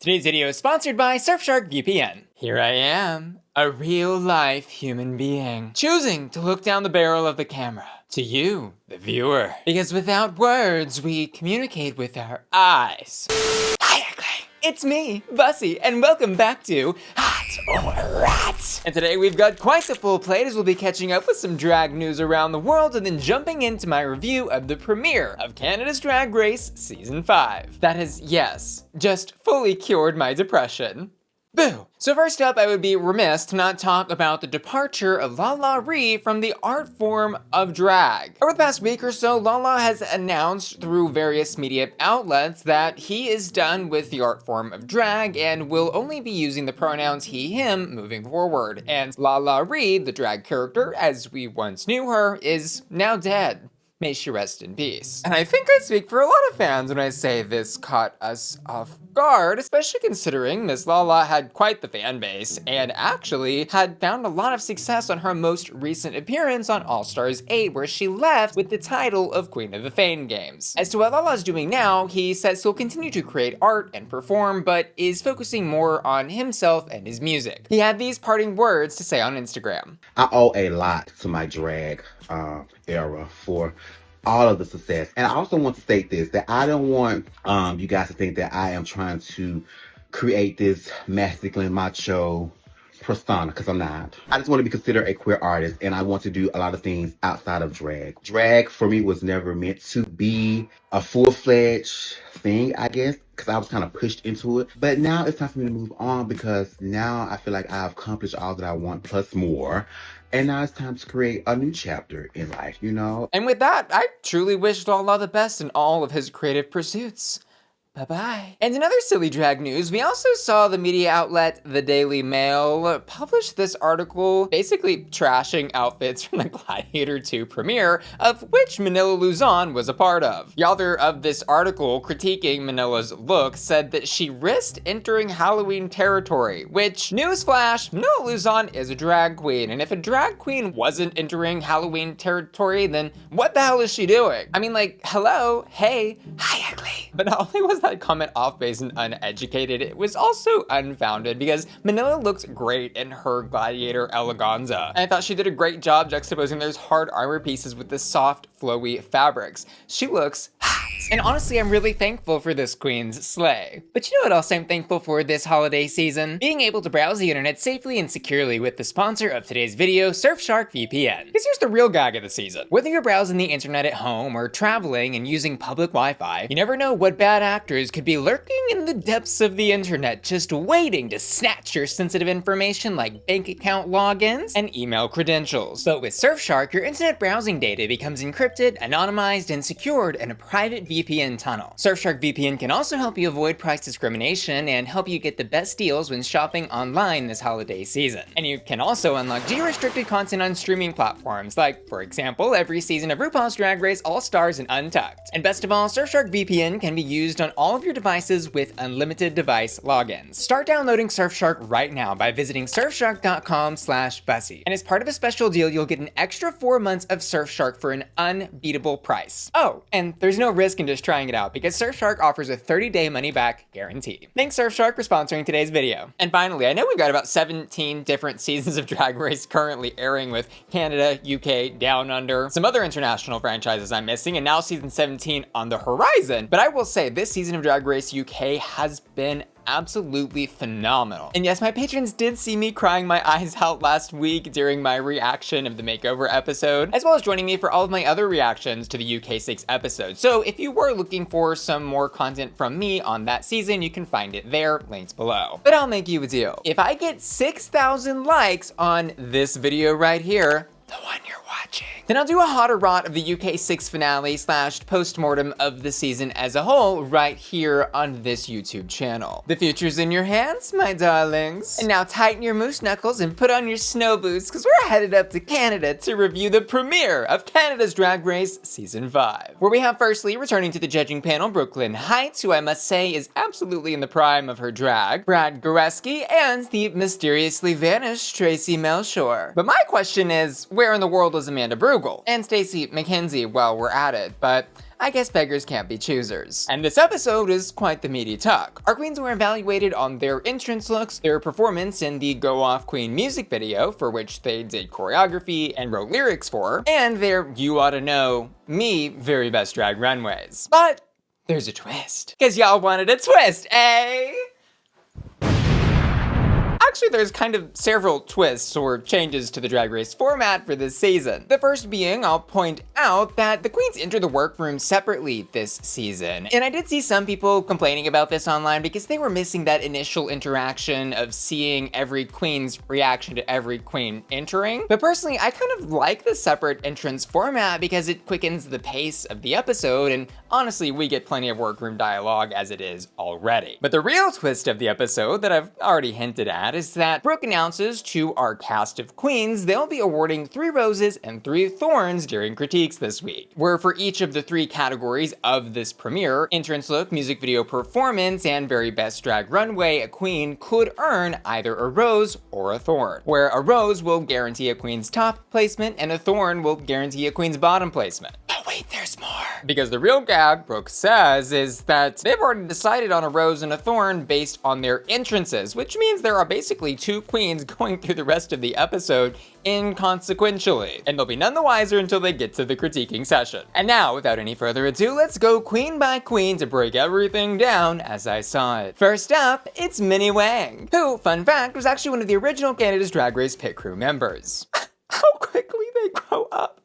Today's video is sponsored by Surfshark VPN. Here I am, a real-life human being, choosing to look down the barrel of the camera to you, the viewer. Because without words, we communicate with our eyes. Hi, Ugly. It's me, Bussy, and welcome back to Hot or Rats. And today we've got quite the full plate as we'll be catching up with some drag news around the world and then jumping into my review of the premiere of Canada's Drag Race Season 5. That has, yes, just fully cured my depression. Boo! So first up, I would be remiss to not talk about the departure of Lala Ri from the art form of drag. Over the past week or so, Lala has announced through various media outlets that he is done with the art form of drag and will only be using the pronouns he, him moving forward. And Lala Ri, the drag character, as we once knew her, is now dead. May she rest in peace. And I think I speak for a lot of fans when I say this caught us off guard, especially considering Miss Lala had quite the fan base and actually had found a lot of success on her most recent appearance on All Stars 8, where she left with the title of Queen of the Fame Games. As to what Lala's doing now, he says he'll continue to create art and perform, but is focusing more on himself and his music. He had these parting words to say on Instagram. I owe a lot to my drag era for all of the success. And I also want to state this, that I don't want you guys to think that I am trying to create this masculine macho persona, because I'm not. I just want to be considered a queer artist, and I want to do a lot of things outside of drag. Drag for me was never meant to be a full-fledged thing, I guess, because I was kind of pushed into it. But now it's time for me to move on, because now I feel like I've accomplished all that I want plus more. And now it's time to create a new chapter in life, you know? And with that, I truly wish Lala the best in all of his creative pursuits. Bye-bye. And in other silly drag news, we also saw the media outlet The Daily Mail publish this article basically trashing outfits from the Gladiator 2 premiere, of which Manila Luzon was a part of. The author of this article critiquing Manila's look said that she risked entering Halloween territory, which, newsflash, Manila Luzon is a drag queen, and if a drag queen wasn't entering Halloween territory, then what the hell is she doing? I mean, like, hello, hey, hi ugly. But not only was that comment off base and uneducated, it was also unfounded, because Manila looks great in her Gladiator eleganza. And I thought she did a great job juxtaposing those hard armor pieces with the soft, flowy fabrics. She looks hot. And honestly, I'm really thankful for this queen's slay. But you know what else I'm thankful for this holiday season? Being able to browse the internet safely and securely with the sponsor of today's video, Surfshark VPN. Because here's the real gag of the season. Whether you're browsing the internet at home or traveling and using public Wi-Fi, you never know what bad actors could be lurking in the depths of the internet, just waiting to snatch your sensitive information like bank account logins and email credentials. But with Surfshark, your internet browsing data becomes encrypted, anonymized, and secured in a private VPN tunnel. Surfshark VPN can also help you avoid price discrimination and help you get the best deals when shopping online this holiday season. And you can also unlock geo-restricted content on streaming platforms, like, for example, every season of Rupaul's Drag Race All Stars and Untucked. And best of all, Surfshark VPN can be used on all of your devices with unlimited device logins. Start downloading Surfshark right now by visiting surfshark.com/Bussy. And as part of a special deal, you'll get an extra 4 months of Surfshark for an unbeatable price. Oh, and there's no risk in just trying it out, because Surfshark offers a 30-day money-back guarantee. Thanks Surfshark for sponsoring today's video. And finally, I know we've got about 17 different seasons of Drag Race currently airing, with Canada, UK, Down Under, some other international franchises I'm missing, and now season 17 on the horizon. But I will say, this season of Drag Race UK has been absolutely phenomenal. And yes, my patrons did see me crying my eyes out last week during my reaction of the makeover episode, as well as joining me for all of my other reactions to the UK6 episode. So if you were looking for some more content from me on that season, you can find it there, linked below. But I'll make you a deal. If I get 6,000 likes on this video right here, the one you're watching, then I'll do a hot or rot of the UK6 finale / post-mortem of the season as a whole right here on this YouTube channel. The future's in your hands, my darlings. And now tighten your moose knuckles and put on your snow boots, because we're headed up to Canada to review the premiere of Canada's Drag Race Season 5. Where we have firstly, returning to the judging panel, Brooklyn Heights, who I must say is absolutely in the prime of her drag, Brad Goreski, and the mysteriously vanished Tracy Melchior. But my question is, where in the world is Amanda Brugel? And Stacey McKenzie while we're at it, but I guess beggars can't be choosers. And this episode is quite the meaty talk. Our queens were evaluated on their entrance looks, their performance in the Go Off Queen music video, for which they did choreography and wrote lyrics for, and their You Oughta Know Me very best drag runways. But there's a twist. Cause y'all wanted a twist, eh? Actually, there's kind of several twists or changes to the Drag Race format for this season. The first being, I'll point out that the queens enter the workroom separately this season. And I did see some people complaining about this online because they were missing that initial interaction of seeing every queen's reaction to every queen entering. But personally, I kind of like the separate entrance format because it quickens the pace of the episode, and honestly, we get plenty of workroom dialogue as it is already. But the real twist of the episode that I've already hinted at is that Brooke announces to our cast of queens they'll be awarding 3 roses and 3 thorns during critiques this week, where for each of the 3 categories of this premiere, entrance look, music video performance, and very best drag runway, a queen could earn either a rose or a thorn, where a rose will guarantee a queen's top placement and a thorn will guarantee a queen's bottom placement. But wait, there's more. Because the real gag, Brooke says, is that they've already decided on a rose and a thorn based on their entrances, which means there are basically 2 queens going through the rest of the episode inconsequentially, and they'll be none the wiser until they get to the critiquing session. And now, without any further ado, let's go queen by queen to break everything down as I saw it. First up, it's Minhi Wang, who, fun fact, was actually one of the original Canada's Drag Race pit crew members. How quickly they grow up.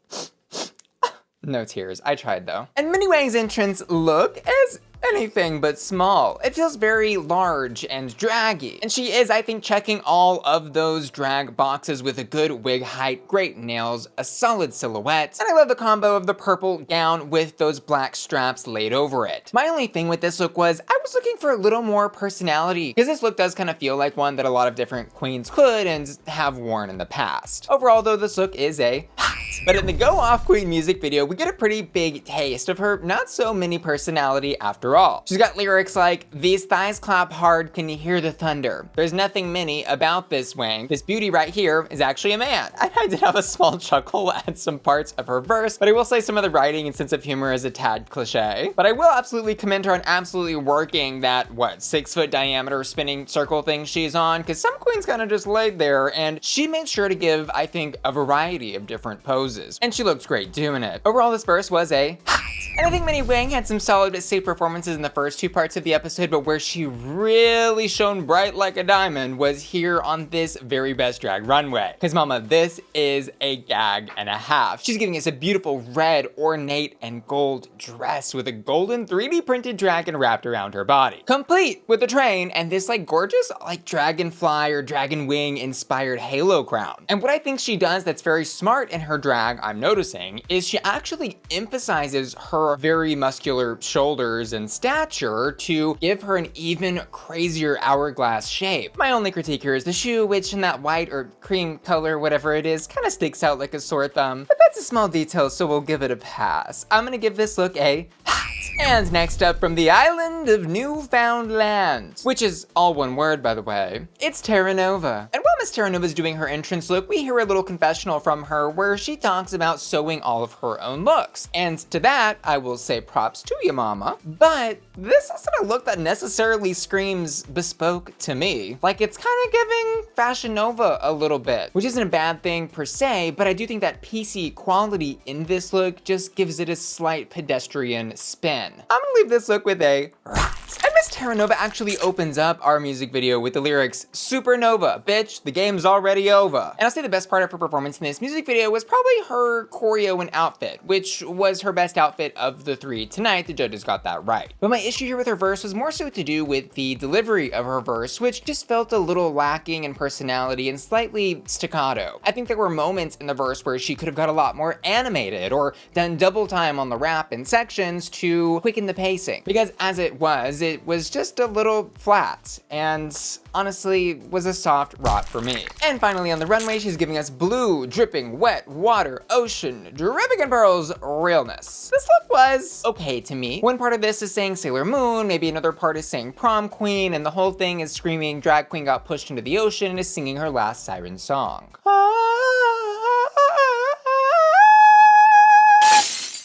No tears, I tried though. And Minhi Wang's entrance look is anything but small. It feels very large and draggy. And she is, I think, checking all of those drag boxes with a good wig height, great nails, a solid silhouette, and I love the combo of the purple gown with those black straps laid over it. My only thing with this look was I was looking for a little more personality, because this look does kind of feel like one that a lot of different queens could and have worn in the past. Overall though, this look is a hot. But in the Go Off Queen music video, we get a pretty big taste of her not so mini personality after all. She's got lyrics like, "These thighs clap hard, can you hear the thunder? There's nothing mini about this Wang. This beauty right here is actually a man." I did have a small chuckle at some parts of her verse, but I will say some of the writing and sense of humor is a tad cliche. But I will absolutely commend her on absolutely working that, 6-foot diameter spinning circle thing she's on, because some queens kind of just laid there, and she made sure to give, I think, a variety of different poses. And she looked great doing it. Overall, this verse was a hot. And I think Minhi Wang had some solid but safe performances in the first 2 parts of the episode, but where she really shone bright like a diamond was here on this very best drag runway. Cause mama, this is a gag and a half. She's giving us a beautiful red, ornate, and gold dress with a golden 3D printed dragon wrapped around her body. Complete with a train and this gorgeous dragonfly or dragon wing inspired halo crown. And what I think she does that's very smart in her drag, I'm noticing, is she actually emphasizes her very muscular shoulders and stature to give her an even crazier hourglass shape. My only critique here is the shoe, which in that white or cream color, whatever it is, kind of sticks out like a sore thumb. But that's a small detail, so we'll give it a pass. I'm gonna give this look a hot. And next up from the island of Newfoundland, which is all one word, by the way, it's Terra Nova. And while Miss Terra Nova is doing her entrance look, we hear a little confessional from her where she talks about sewing all of her own looks. And to that, I will say props to you, mama. But this isn't a look that necessarily screams bespoke to me. Like, it's kind of giving Fashion Nova a little bit, which isn't a bad thing per se, but I do think that PC quality in this look just gives it a slight pedestrian spin. I'm gonna leave this look with a rat. And Miss Terra Nova actually opens up our music video with the lyrics, "Supernova, bitch, the game's already over." And I'll say the best part of her performance in this music video was probably her choreo and outfit, which was her best outfit of the 3 tonight. The judges got that right. But my issue here with her verse was more so to do with the delivery of her verse, which just felt a little lacking in personality and slightly staccato. I think there were moments in the verse where she could have got a lot more animated or done double time on the rap in sections to quicken the pacing. Because as it was just a little flat and honestly was a soft rot for me. And finally on the runway, she's giving us blue, dripping, wet, water, ocean, dripping in pearls, realness. This look was okay to me. One part of this is saying Sailor Moon, maybe another part is saying prom queen, and the whole thing is screaming drag queen got pushed into the ocean and is singing her last siren song.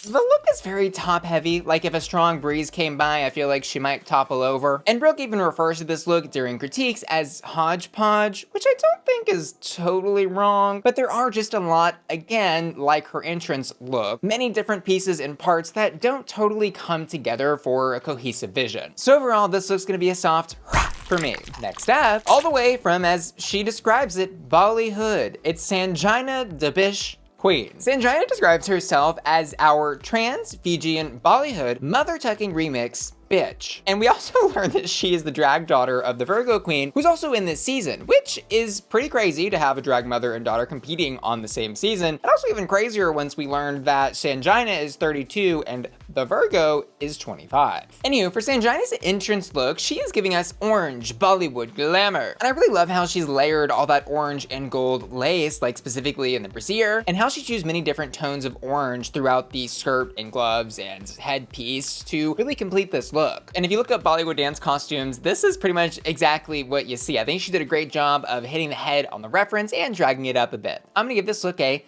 The look is very top heavy, like if a strong breeze came by, I feel like she might topple over. And Brooke even refers to this look during critiques as hodgepodge, which I don't think is totally wrong, but there are just a lot, again, like her entrance look, many different pieces and parts that don't totally come together for a cohesive vision. So overall, this look's gonna be a soft for me. Next up, all the way from, as she describes it, Bollywood, it's Sanjina DaBish Queen. Sanjina describes herself as our trans Fijian Bollywood mother-tucking remix bitch. And we also learned that she is the drag daughter of the Virgo Queen, who's also in this season, which is pretty crazy to have a drag mother and daughter competing on the same season. And also even crazier once we learned that Sanjina is 32 and the Virgo is 25. Anywho, for Sanjina's entrance look, she is giving us orange Bollywood glamour. And I really love how she's layered all that orange and gold lace, like specifically in the brassiere, and how she used many different tones of orange throughout the skirt and gloves and headpiece to really complete this look. And if you look up Bollywood dance costumes, this is pretty much exactly what you see. I think she did a great job of hitting the head on the reference and dragging it up a bit. I'm gonna give this look a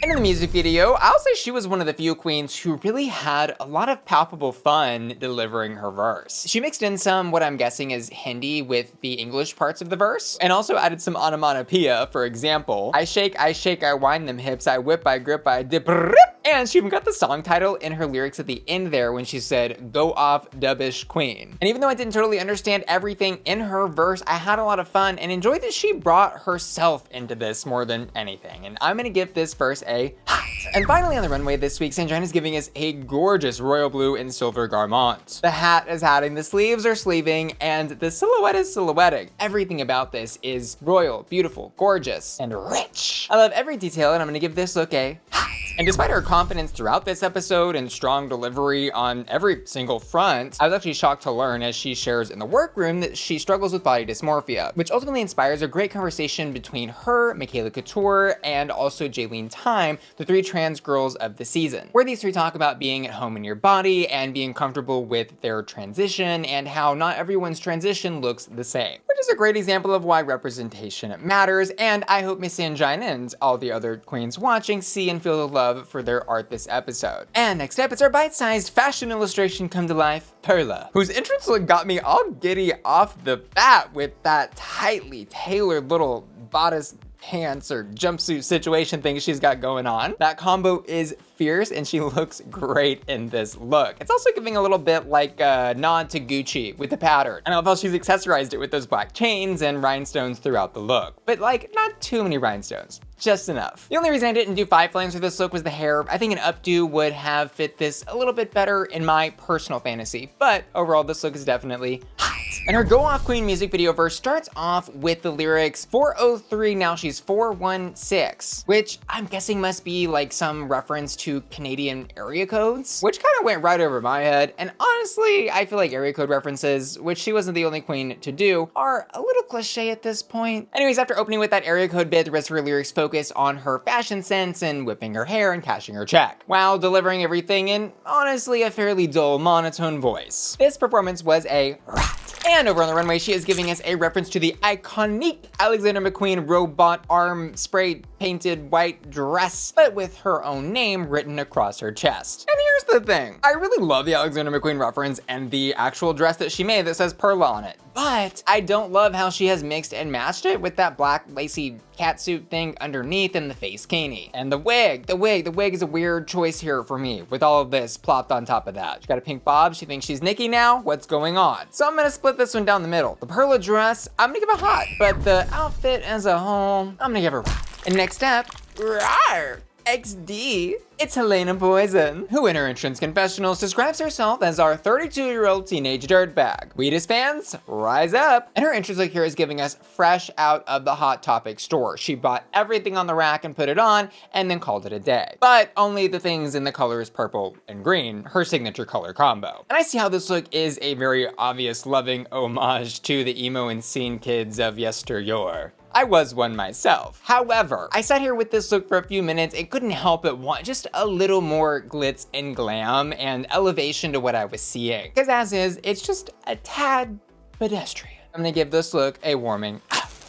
and in the music video, I'll say she was one of the few queens who really had a lot of palpable fun delivering her verse. She mixed in some, what I'm guessing is Hindi with the English parts of the verse, and also added some onomatopoeia. For example, I shake, I wind them hips, I whip, I grip, I dip, rip. And she even got the song title in her lyrics at the end there when she said, "Go off, DaBish Queen." And even though I didn't totally understand everything in her verse, I had a lot of fun and enjoyed that she brought herself into this more than anything. And I'm gonna give this verse a hot. And finally on the runway this week, Sanjina is giving us a gorgeous royal blue and silver garment. The hat is hatting, the sleeves are sleeving, and the silhouette is silhouetting. Everything about this is royal, beautiful, gorgeous, and rich. I love every detail, and I'm gonna give this look a hot. And despite her confidence throughout this episode and strong delivery on every single front, I was actually shocked to learn as she shares in the workroom that she struggles with body dysmorphia, which ultimately inspires a great conversation between her, Makayla Couture, and also Jaylene Tyme, the three trans girls of the season, where these three talk about being at home in your body and being comfortable with their transition and how not everyone's transition looks the same, which is a great example of why representation matters. And I hope Miss Sanjina and all the other queens watching see and feel the love for their art this episode. And next up, it's our bite-sized fashion illustration come to life, Perla, whose entrance look got me all giddy off the bat with that tightly tailored little bodice pants or jumpsuit situation thing she's got going on. That combo is fierce and she looks great in this look. It's also giving a little bit like a nod to Gucci with the pattern. And I love how she's accessorized it with those black chains and rhinestones throughout the look. But like, not too many rhinestones. Just enough. The only reason I didn't do 5 flames for this look was the hair. I think an updo would have fit this a little bit better in my personal fantasy, but overall this look is definitely hot. And her Go Off Queen music video verse starts off with the lyrics 403, now she's 416, which I'm guessing must be like some reference to Canadian area codes, which kind of went right over my head. And honestly, I feel like area code references, which she wasn't the only queen to do, are a little cliche at this point. Anyways, after opening with that area code bit, the rest of her lyrics focus on her fashion sense and whipping her hair and cashing her check, while delivering everything in, honestly, a fairly dull, monotone voice. This performance was a rat. And over on the runway, she is giving us a reference to the iconic Alexander McQueen robot arm spray painted white dress, but with her own name written across her chest. And here's the thing. I really love the Alexander McQueen reference and the actual dress that she made that says Perla on it. But I don't love how she has mixed and matched it with that black lacy catsuit thing underneath and the face caney. And the wig is a weird choice here for me with all of this plopped on top of that. She got a pink bob, she thinks she's Nikki now, what's going on? So I'm gonna split this one down the middle. The Perla dress, I'm gonna give a hot, but the outfit as a whole, I'm gonna give a rat. And next up, rawr, XD, it's Helena Poison, who in her entrance confessionals describes herself as our 32-year-old teenage dirtbag. Wheatus fans, rise up. And her entrance look here is giving us fresh out of the Hot Topic store. She bought everything on the rack and put it on and then called it a day. But only the things in the colors purple and green, her signature color combo. And I see how this look is a very obvious loving homage to the emo and scene kids of yesteryear. I was one myself. However, I sat here with this look for a few minutes and couldn't help but want just a little more glitz and glam and elevation to what I was seeing. Because as is, it's just a tad pedestrian. I'm gonna give this look a warming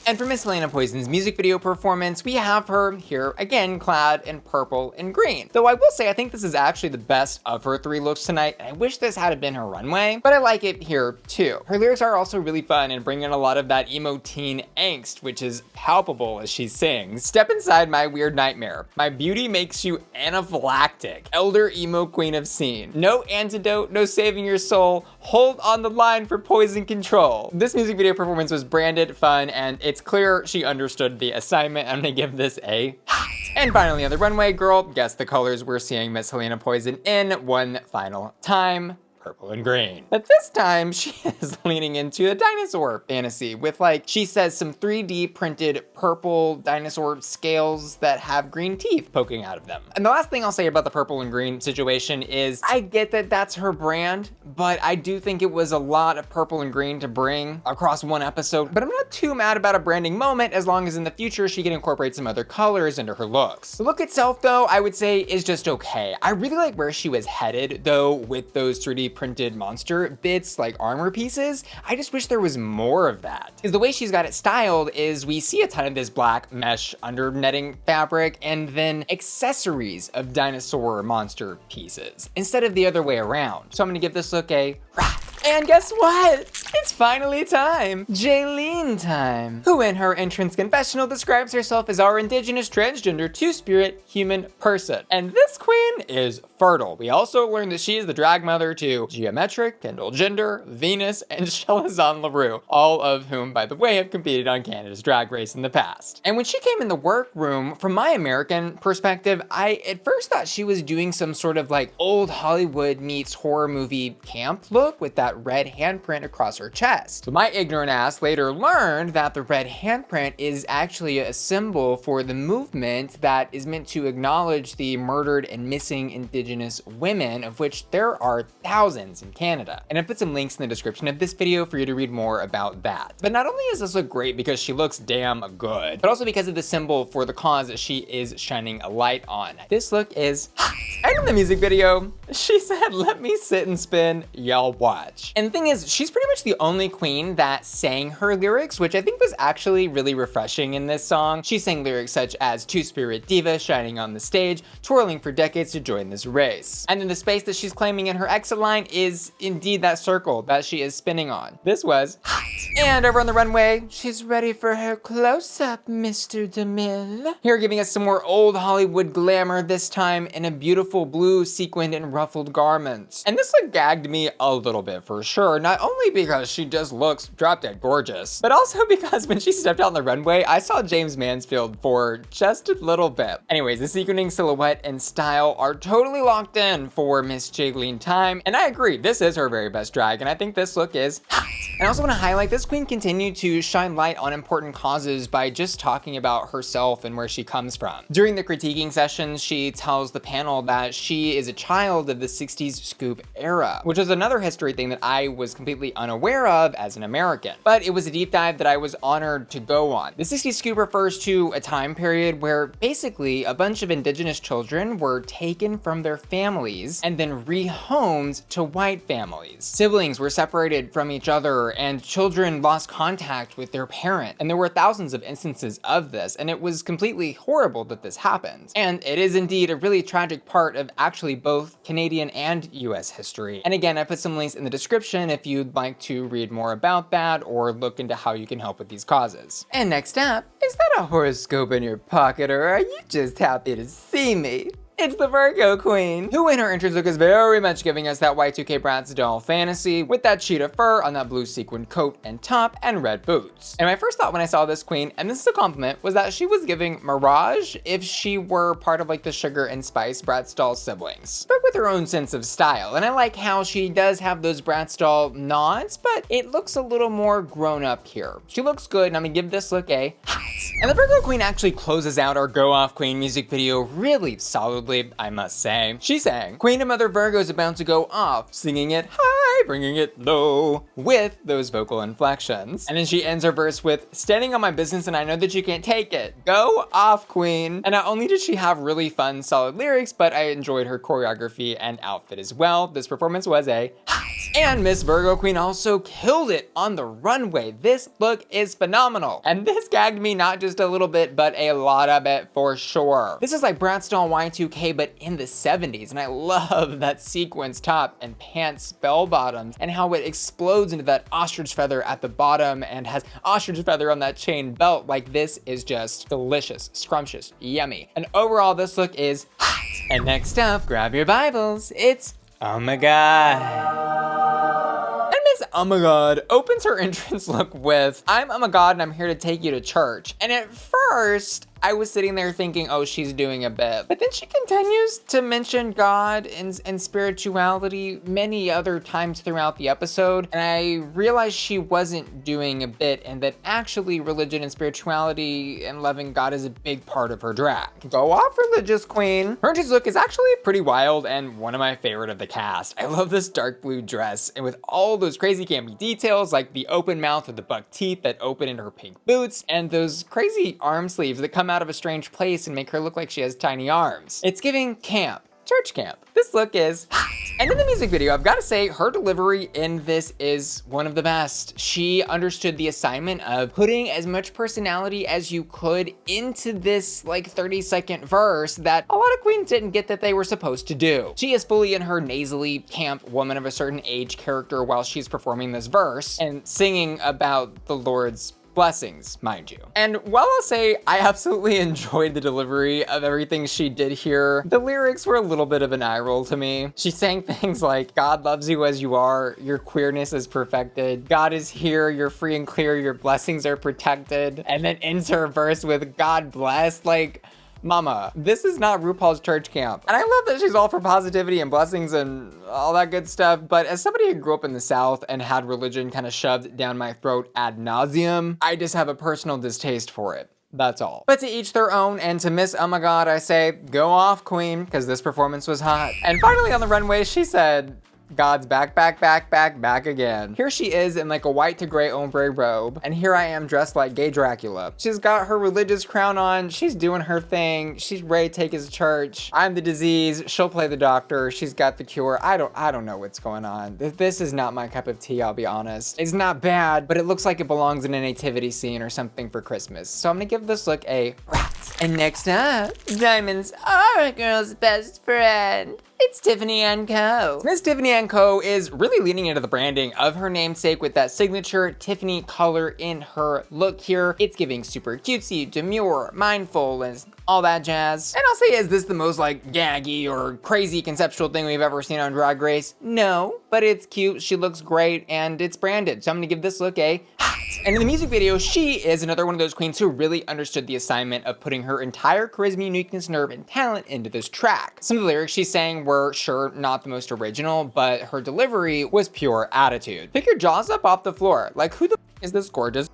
And for Miss Helena Poison's music video performance, we have her here again clad in purple and green. Though I will say I think this is actually the best of her 3 looks tonight, and I wish this had been her runway, but I like it here too. Her lyrics are also really fun and bring in a lot of that emo teen angst, which is palpable as she sings. Step inside my weird nightmare. My beauty makes you anaphylactic. Elder emo queen of scene. No antidote, no saving your soul. Hold on the line for poison control. This music video performance was branded, fun, and it's clear she understood the assignment. I'm gonna give this a hot. And finally on the runway, girl, guess the colors we're seeing Miss Helena Poison in one final time. Purple and green. But this time she is leaning into a dinosaur fantasy with, like, she says, some 3D printed purple dinosaur scales that have green teeth poking out of them. And the last thing I'll say about the purple and green situation is I get that that's her brand, but I do think it was a lot of purple and green to bring across one episode. But I'm not too mad about a branding moment as long as in the future she can incorporate some other colors into her looks. The look itself though, I would say is just okay. I really like where she was headed though with those 3D printed monster bits like armor pieces. I just wish there was more of that. Because the way she's got it styled is we see a ton of this black mesh under netting fabric and then accessories of dinosaur monster pieces instead of the other way around. So I'm gonna give this look a rat. And guess what? It's finally time. Jaylene Tyme, who in her entrance confessional describes herself as our indigenous transgender two-spirit human person. And this queen is fertile. We also learned that she is the drag mother to Geometric, Kendall Gender, Venus, and Shelazon LaRue, all of whom, by the way, have competed on Canada's Drag Race in the past. And when she came in the workroom, from my American perspective, I at first thought she was doing some sort of like old Hollywood meets horror movie camp look with that red handprint across her chest. So my ignorant ass later learned that the red handprint is actually a symbol for the movement that is meant to acknowledge the murdered and missing indigenous women, of which there are thousands in Canada. And I put some links in the description of this video for you to read more about that. But not only does this look great because she looks damn good, but also because of the symbol for the cause that she is shining a light on. This look is hot. And in the music video, she said, "Let me sit and spin, y'all watch." And the thing is, she's pretty much the only queen that sang her lyrics, which I think was actually really refreshing in this song. She sang lyrics such as two-spirit diva shining on the stage, twirling for decades to join this race. And then the space that she's claiming in her exit line is indeed that circle that she is spinning on. This was hot. And over on the runway, she's ready for her close-up, Mr. DeMille. Here giving us some more old Hollywood glamour, this time in a beautiful blue sequined and ruffled garment. And this look gagged me a little bit for sure, not only because she just looks drop dead gorgeous, but also because when she stepped out on the runway, I saw James Mansfield for just a little bit. Anyways, the sequining silhouette and style are totally locked in for Miss Jaylene Tyme, and I agree, this is her very best drag, and I think this look is hot. And I also want to highlight this queen continued to shine light on important causes by just talking about herself and where she comes from. During the critiquing sessions, she tells the panel that she is a child of the 60s scoop era, which is another history thing that I was completely unaware of as an American. But it was a deep dive that I was honored to go on. The 60s scoop refers to a time period where basically a bunch of indigenous children were taken from their families and then rehomed to white families. Siblings were separated from each other and children lost contact with their parent. And there were thousands of instances of this, and it was completely horrible that this happened. And it is indeed a really tragic part of actually both Canadian and US history. And again, I put some links in the description if you'd like to read more about that or look into how you can help with these causes. And next up, is that a horoscope in your pocket or are you just happy to see me? It's the Virgo Queen, who in her entrance look is very much giving us that Y2K Bratz doll fantasy with that cheetah fur on that blue sequin coat and top and red boots. And my first thought when I saw this queen, and this is a compliment, was that she was giving Mirage if she were part of like the Sugar and Spice Bratz doll siblings, but with her own sense of style. And I like how she does have those Bratz doll nods, but it looks a little more grown up here. She looks good, and I'm gonna give this look a hot. And the Virgo Queen actually closes out our Go Off Queen music video really solidly, I must say. She sang, "Queen of Mother Virgo is about to go off, singing it high, bringing it low," with those vocal inflections. And then she ends her verse with, "Standing on my business and I know that you can't take it. Go off, Queen." And not only did she have really fun, solid lyrics, but I enjoyed her choreography and outfit as well. This performance was a hot. And Miss Virgo Queen also killed it on the runway. This look is phenomenal. And this gagged me not just a little bit, but a lot of it for sure. This is like Bratstone Y2K, but in the 70s. And I love that sequins top and pants bell bottoms and how it explodes into that ostrich feather at the bottom and has ostrich feather on that chain belt. Like, this is just delicious, scrumptious, yummy. And overall, this look is hot. And next up, grab your Bibles. It's Oh My God. And Miss Oh My God opens her entrance look with, I'm Oh My God and I'm here to take you to church. And at first, I was sitting there thinking, oh, she's doing a bit. But then she continues to mention God and spirituality many other times throughout the episode. And I realized she wasn't doing a bit and that actually religion and spirituality and loving God is a big part of her drag. Go off, religious queen. Her entrance look is actually pretty wild and one of my favorite of the cast. I love this dark blue dress and with all those crazy campy details like the open mouth with the buck teeth that open in her pink boots and those crazy arm sleeves that come out of a strange place and make her look like she has tiny arms. It's giving camp, church camp. This look is hot. And in the music video, I've got to say her delivery in this is one of the best. She understood the assignment of putting as much personality as you could into this like 30-second verse that a lot of queens didn't get that they were supposed to do. She is fully in her nasally camp woman of a certain age character while she's performing this verse and singing about the Lord's blessings, mind you. And while I'll say I absolutely enjoyed the delivery of everything she did here, the lyrics were a little bit of an eye roll to me. She sang things like, God loves you as you are, your queerness is perfected, God is here, you're free and clear, your blessings are protected, and then ends her verse with God bless. Like, mama, this is not RuPaul's church camp. And I love that she's all for positivity and blessings and all that good stuff, but as somebody who grew up in the South and had religion kind of shoved down my throat ad nauseum, I just have a personal distaste for it. That's all. But to each their own, and to Miss Oh My God, I say, go off, queen, because this performance was hot. And finally on the runway, she said, God's back again. Here she is in like a white to gray ombre robe, and here I am dressed like gay Dracula. She's got her religious crown on, she's doing her thing, she's ready to take us to church. I'm the disease, she'll play the doctor, she's got the cure. I don't know what's going on. This is not my cup of tea, I'll be honest. It's not bad, but it looks like it belongs in a nativity scene or something for Christmas. So I'm gonna give this look a rat. And next up, diamonds are a girl's best friend. It's Tiffany Ann Co. Miss Tiffany Ann Co is really leaning into the branding of her namesake with that signature Tiffany color in her look here. It's giving super cutesy, demure, mindful, and all that jazz. And I'll say, is this the most like gaggy or crazy conceptual thing we've ever seen on Drag Race? No, but it's cute, she looks great, and it's branded. So I'm gonna give this look a hot. And in the music video, she is another one of those queens who really understood the assignment of putting her entire charisma, uniqueness, nerve, and talent into this track. Some of the lyrics she sang were, sure, not the most original, but her delivery was pure attitude. Pick your jaws up off the floor. Like, who the is this gorgeous?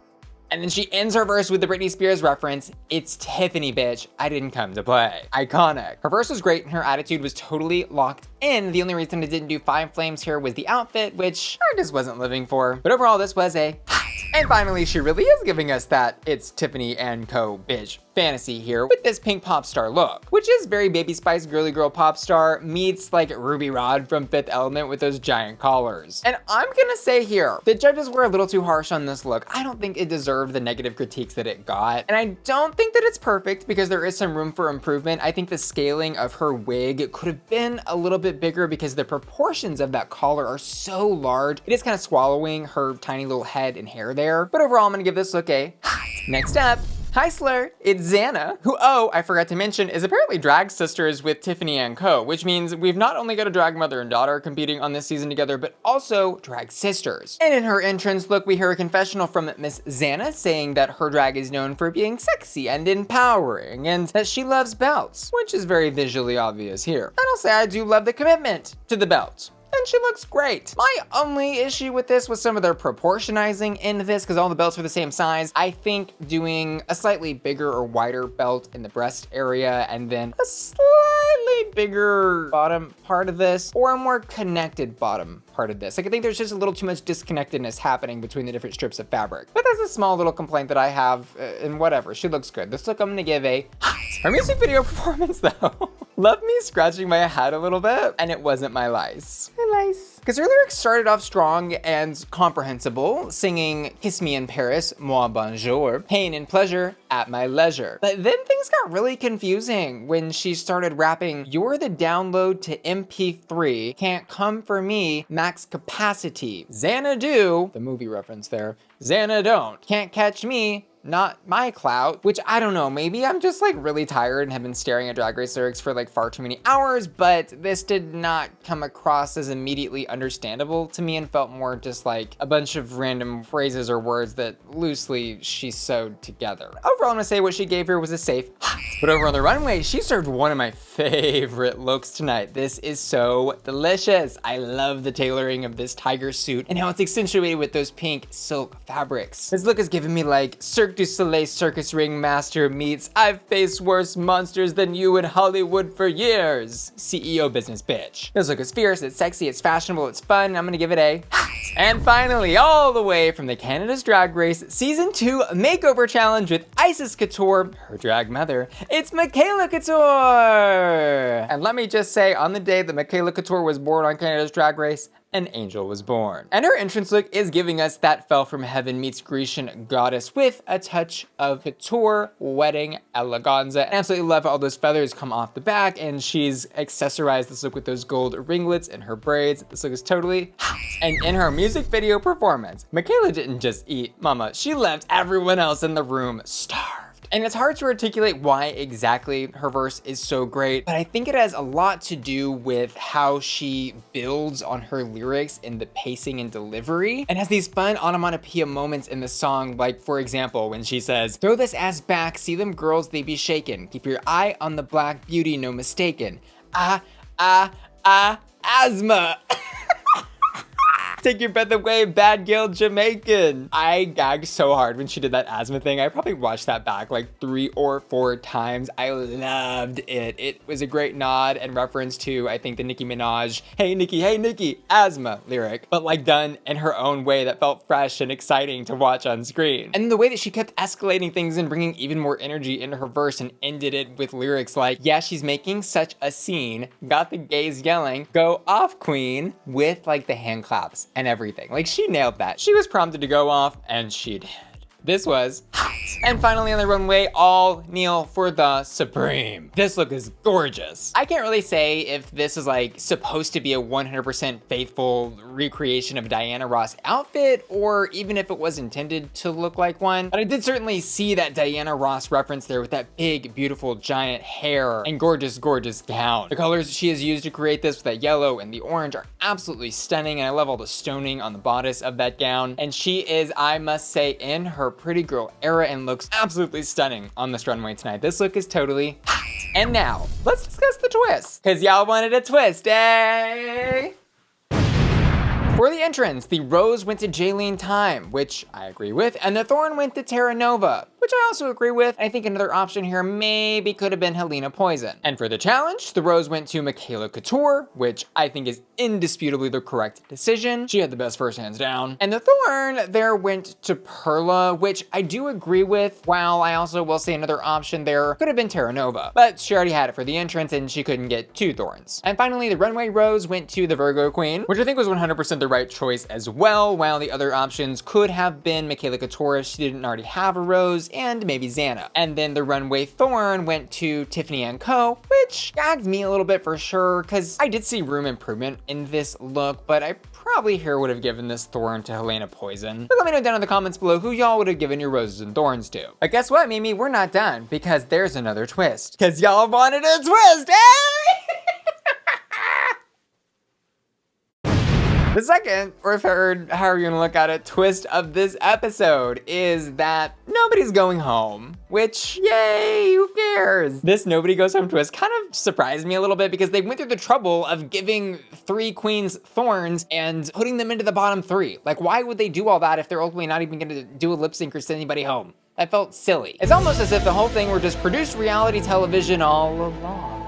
And then she ends her verse with the Britney Spears reference, it's Tiffany, bitch, I didn't come to play. Iconic. Her verse was great and her attitude was totally locked in. The only reason I didn't do 5 flames here was the outfit, which I just wasn't living for. But overall, this was a hot. And finally, she really is giving us that it's Tiffany Ann Co bitch fantasy here with this pink pop star look, which is very Baby Spice girly girl pop star meets like Ruby Rod from Fifth Element with those giant collars. And I'm gonna say here, the judges were a little too harsh on this look. I don't think it deserved the negative critiques that it got. And I don't think that it's perfect because there is some room for improvement. I think the scaling of her wig could have been a little bit bigger because the proportions of that collar are so large. It is kind of swallowing her tiny little head and hair there. But overall, I'm gonna give this look a hot. Next up, hi Slur, it's Xana, who, oh, I forgot to mention, is apparently drag sisters with Tiffany Ann Co, which means we've not only got a drag mother and daughter competing on this season together, but also drag sisters. And in her entrance look, we hear a confessional from Miss Xana saying that her drag is known for being sexy and empowering, and that she loves belts, which is very visually obvious here. And I'll say I do love the commitment to the belt. And she looks great. My only issue with this was some of their proportionizing in this because all the belts are the same size. I think doing a slightly bigger or wider belt in the breast area and then a slightly bigger bottom part of this or a more connected bottom part of this. Like I think there's just a little too much disconnectedness happening between the different strips of fabric. But that's a small little complaint that I have and whatever. She looks good. This look I'm gonna give a hot. Her music video performance though. Left me scratching my head a little bit, and it wasn't my lice. My lice. Because her lyrics started off strong and comprehensible, singing "Kiss me in Paris, moi bonjour, pain and pleasure at my leisure." But then things got really confusing when she started rapping, "You're the download to MP3, can't come for me, max capacity. Xana do," the movie reference there, "Xana don't, can't catch me, not my clout," which I don't know, maybe I'm just like really tired and have been staring at Drag Race lyrics for like far too many hours, but this did not come across as immediately understandable to me and felt more just like a bunch of random phrases or words that loosely she sewed together. Overall, I'm gonna say what she gave her was a safe hot. But over on the runway, she served one of my favorite looks tonight. This is so delicious. I love the tailoring of this tiger suit and how it's accentuated with those pink silk fabrics. This look is giving me like Cirque du Soleil circus ring master meets "I've faced worse monsters than you in Hollywood for years" CEO business bitch. This look is fierce, it's sexy, it's fashionable, it's fun. I'm gonna give it a hot. And finally, all the way from the Canada's Drag Race Season 2 Makeover Challenge with Isis Couture, her drag mother, it's Makayla Couture! And let me just say, on the day that Makayla Couture was born on Canada's Drag Race, an angel was born. And her entrance look is giving us that fell from heaven meets Grecian goddess with a touch of couture wedding eleganza. And I absolutely love how all those feathers come off the back, and she's accessorized this look with those gold ringlets in her braids. This look is totally hot. And in her music video performance, Makayla didn't just eat mama, she left everyone else in the room starved. And it's hard to articulate why exactly her verse is so great, but I think it has a lot to do with how she builds on her lyrics in the pacing and delivery, and has these fun onomatopoeia moments in the song, like for example, when she says, "Throw this ass back, see them girls, they be shaking. Keep your eye on the black beauty, no mistaken. Asthma." Take your breath away, bad girl Jamaican. I gagged so hard when she did that asthma thing. I probably watched that back like 3 or 4 times. I loved it. It was a great nod and reference to, I think, the Nicki Minaj, hey Nicki, asthma lyric, but like done in her own way that felt fresh and exciting to watch on screen. And the way that she kept escalating things and bringing even more energy into her verse and ended it with lyrics like, "Yeah, she's making such a scene, got the gays yelling, go off queen," with like the hand claps and everything. Like, she nailed that. She was prompted to go off, and she did. This was hot. And finally on the runway, all kneel for the Supreme. This look is gorgeous. I can't really say if this is like supposed to be a 100% faithful recreation of Diana Ross outfit, or even if it was intended to look like one, but I did certainly see that Diana Ross reference there with that big, beautiful, giant hair and gorgeous, gorgeous gown. The colors she has used to create this with that yellow and the orange are absolutely stunning, and I love all the stoning on the bodice of that gown. And she is, I must say, in her pretty girl era and looks absolutely stunning on this runway tonight. This look is totally hot. And now, let's discuss the twist, because y'all wanted a twist, eh? For the entrance, the rose went to Jaylene Tyme, which I agree with, and the thorn went to Terra Nova, which I also agree with. I think another option here maybe could have been Helena Poison. And for the challenge, the rose went to Makayla Couture, which I think is indisputably the correct decision. She had the best verse hands down. And the thorn there went to Perla, which I do agree with, while I also will say another option there could have been Terra Nova, but she already had it for the entrance and she couldn't get 2 thorns. And finally, the runway rose went to the Virgo Queen, which I think was 100% the right choice as well, while the other options could have been Makayla Couture if she didn't already have a rose, and maybe Xana. And then the runway thorn went to Tiffany Ann Co, which gagged me a little bit for sure, because I did see room improvement in this look, but I probably here would have given this thorn to Helena Poison. But let me know down in the comments below who y'all would have given your roses and thorns to. But guess what, Mimi? We're not done, because there's another twist. Because y'all wanted a twist, eh? The second, or third, however you're gonna look at it, twist of this episode is that nobody's going home, which, yay, who cares? This nobody goes home twist kind of surprised me a little bit, because they went through the trouble of giving 3 queens thorns and putting them into the bottom 3. Like, why would they do all that if they're ultimately not even gonna do a lip sync or send anybody home? That felt silly. It's almost as if the whole thing were just produced reality television all along.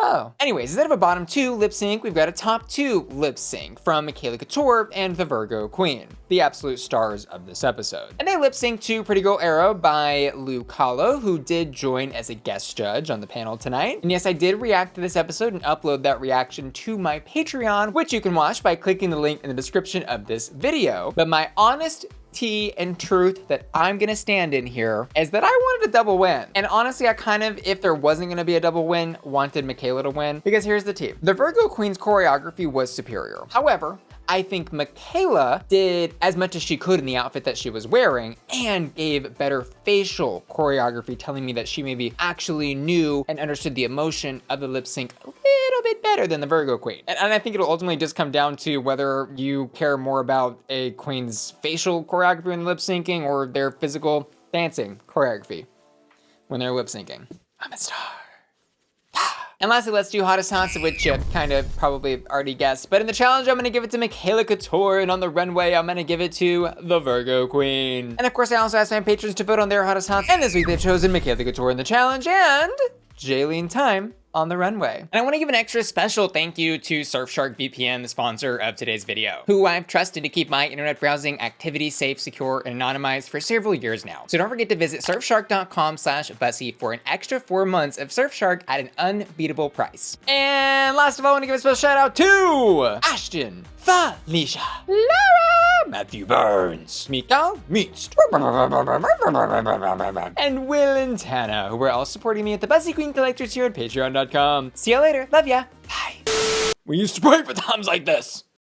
Oh. Anyways, instead of a bottom 2 lip sync, we've got a top 2 lip sync from Makayla Couture and the Virgo Queen, the absolute stars of this episode. And they lip sync to Pretty Girl Era by Rupaul, who did join as a guest judge on the panel tonight. And yes, I did react to this episode and upload that reaction to my Patreon, which you can watch by clicking the link in the description of this video. But my honest tea and truth that I'm gonna stand in here is that I wanted a double win. And honestly, I kind of, if there wasn't gonna be a double win, wanted Makayla to win, because here's the tea. The Virgo Queen's choreography was superior. However, I think Makayla did as much as she could in the outfit that she was wearing and gave better facial choreography, telling me that she maybe actually knew and understood the emotion of the lip sync a little bit better than the Virgo Queen. And I think it'll ultimately just come down to whether you care more about a queen's facial choreography in lip syncing or their physical dancing choreography when they're lip syncing. I'm a star. And lastly, let's do hottest haunts, which you kind of probably already guessed. But in the challenge, I'm gonna give it to Makayla Couture, and on the runway, I'm gonna give it to the Virgo Queen. And of course, I also asked my patrons to vote on their hottest haunts, and this week they've chosen Makayla Couture in the challenge and Jaylene Tyme on the runway. And I want to give an extra special thank you to Surfshark VPN, the sponsor of today's video, who I've trusted to keep my internet browsing activity safe, secure, and anonymized for several years now. So don't forget to visit surfshark.com/Bussy for an extra 4 months of Surfshark at an unbeatable price. And last of all, I want to give a special shout out to Ashton, Felicia, Lara, Matthew Burns, Mika, Meets, and Will and Tana, who are all supporting me at the Bussy Queen Collectors here at Patreon.com. See you later. Love ya. Bye. We used to pray for times like this.